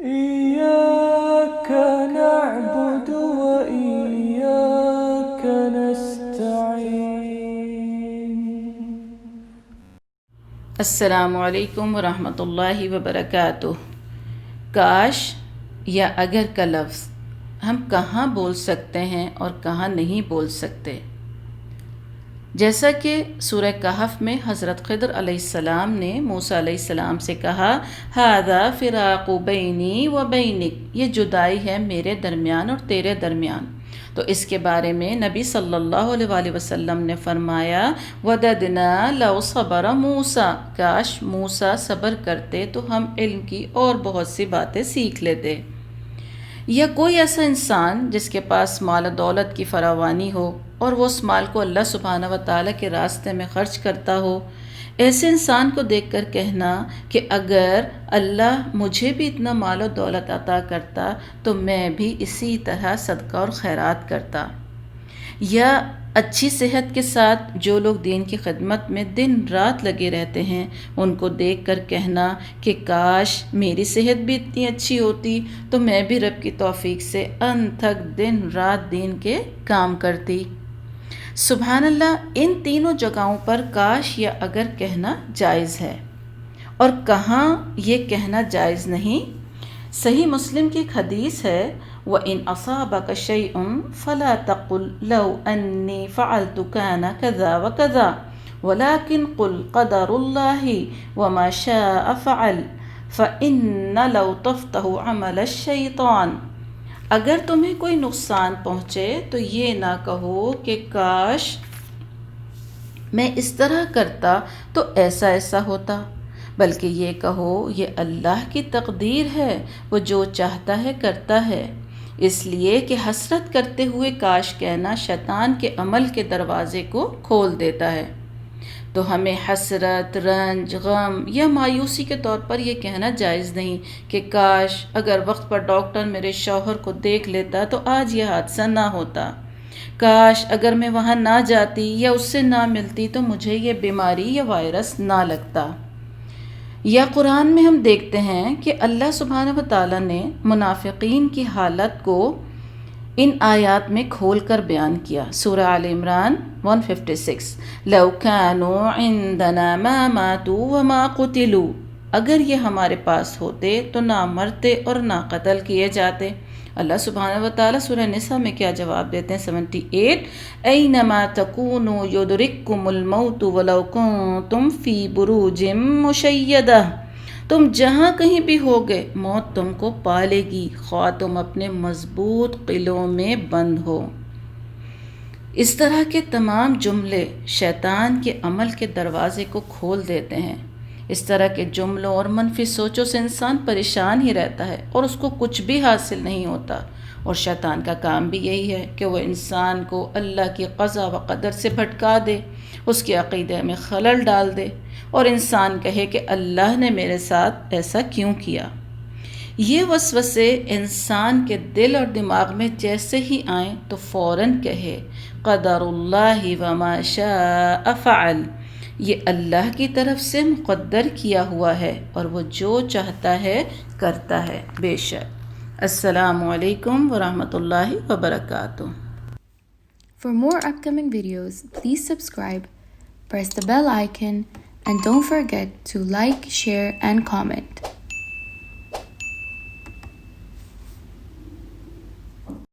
إياك نعبد وإياك نستعين. السلام علیکم ورحمۃ اللہ وبرکاتہ. کاش یا اگر کا لفظ ہم کہاں بول سکتے ہیں اور کہاں نہیں بول سکتے؟ جیسا کہ سورہ کہف میں حضرت خضر علیہ السلام نے موسیٰ علیہ السلام سے کہا ھذا فراق بینی و بینک، یہ جدائی ہے میرے درمیان اور تیرے درمیان. تو اس کے بارے میں نبی صلی اللہ علیہ وآلہ وسلم نے فرمایا وددنا لو صبر موسیٰ، کاش موسیٰ صبر کرتے تو ہم علم کی اور بہت سی باتیں سیکھ لیتے. یا کوئی ایسا انسان جس کے پاس مال و دولت کی فراوانی ہو اور وہ اس مال کو اللہ سبحانہ و تعالیٰ کے راستے میں خرچ کرتا ہو، ایسے انسان کو دیکھ کر کہنا کہ اگر اللہ مجھے بھی اتنا مال و دولت عطا کرتا تو میں بھی اسی طرح صدقہ اور خیرات کرتا. یا اچھی صحت کے ساتھ جو لوگ دین کی خدمت میں دن رات لگے رہتے ہیں ان کو دیکھ کر کہنا کہ کاش میری صحت بھی اتنی اچھی ہوتی تو میں بھی رب کی توفیق سے انتھک دن رات دین کے کام کرتی. سبحان اللہ، ان تینوں جگہوں پر کاش یا اگر کہنا جائز ہے. اور کہاں یہ کہنا جائز نہیں؟ صحیح مسلم کی ایک حدیث ہے وَإِنْ أَصَابَكَ شَيْءٌ فَلَا تَقُلْ لَوْ أَنِّي فَعَلْتُ كَانَ كَذَا وَكَذَا وَلَكِنْ قُلْ قَدَرُ اللَّهِ وَمَا شَاءَ فَعَلَ فَإِنَّ لَوْ تَفْتَحُ عَمَلَ الشَّيْطَانِ. اگر تمہیں کوئی نقصان پہنچے تو یہ نہ کہو کہ کاش میں اس طرح کرتا تو ایسا ایسا ہوتا، بلکہ یہ کہو یہ اللہ کی تقدیر ہے، وہ جو چاہتا ہے کرتا ہے. اس لیے کہ حسرت کرتے ہوئے کاش کہنا شیطان کے عمل کے دروازے کو کھول دیتا ہے. تو ہمیں حسرت، رنج، غم یا مایوسی کے طور پر یہ کہنا جائز نہیں کہ کاش اگر وقت پر ڈاکٹر میرے شوہر کو دیکھ لیتا تو آج یہ حادثہ نہ ہوتا، کاش اگر میں وہاں نہ جاتی یا اس سے نہ ملتی تو مجھے یہ بیماری یا وائرس نہ لگتا. یا قرآن میں ہم دیکھتے ہیں کہ اللہ سبحانہ و تعالیٰ نے منافقین کی حالت کو ان آیات میں کھول کر بیان کیا. سورہ آل عمران 156 لَوْ كَانُوا عِنْدَنَا مَا مَاتُوا وَمَا قُتِلُوا، اگر یہ ہمارے پاس ہوتے تو نہ مرتے اور نہ قتل کیے جاتے. اللہ سبحانہ و تعالیٰ سورہ نساء میں کیا جواب دیتے ہیں 78 اَيْنَمَا تَكُونُوا يُدْرِكْكُمُ الْمَوْتُ وَلَوْ كُنْتُمْ فِي بُرُوجٍ مُشَيَّدَةٍ، تم جہاں کہیں بھی ہوگے موت تم کو پالے گی خواہ تم اپنے مضبوط قلعوں میں بند ہو. اس طرح کے تمام جملے شیطان کے عمل کے دروازے کو کھول دیتے ہیں. اس طرح کے جملوں اور منفی سوچوں سے انسان پریشان ہی رہتا ہے اور اس کو کچھ بھی حاصل نہیں ہوتا. اور شیطان کا کام بھی یہی ہے کہ وہ انسان کو اللہ کی قضا و قدر سے بھٹکا دے، اس کے عقیدے میں خلل ڈال دے اور انسان کہے کہ اللہ نے میرے ساتھ ایسا کیوں کیا. یہ وسوسے انسان کے دل اور دماغ میں جیسے ہی آئیں تو فوراً کہے قدر اللہ وما شاء فعل، یہ اللہ کی طرف سے مقدر کیا ہوا ہے اور وہ جو چاہتا ہے کرتا ہے بے شک. السلام علیکم ورحمۃ اللہ وبرکاتہ. For more upcoming videos, please subscribe, press the bell icon, and don't forget to like, share, and comment.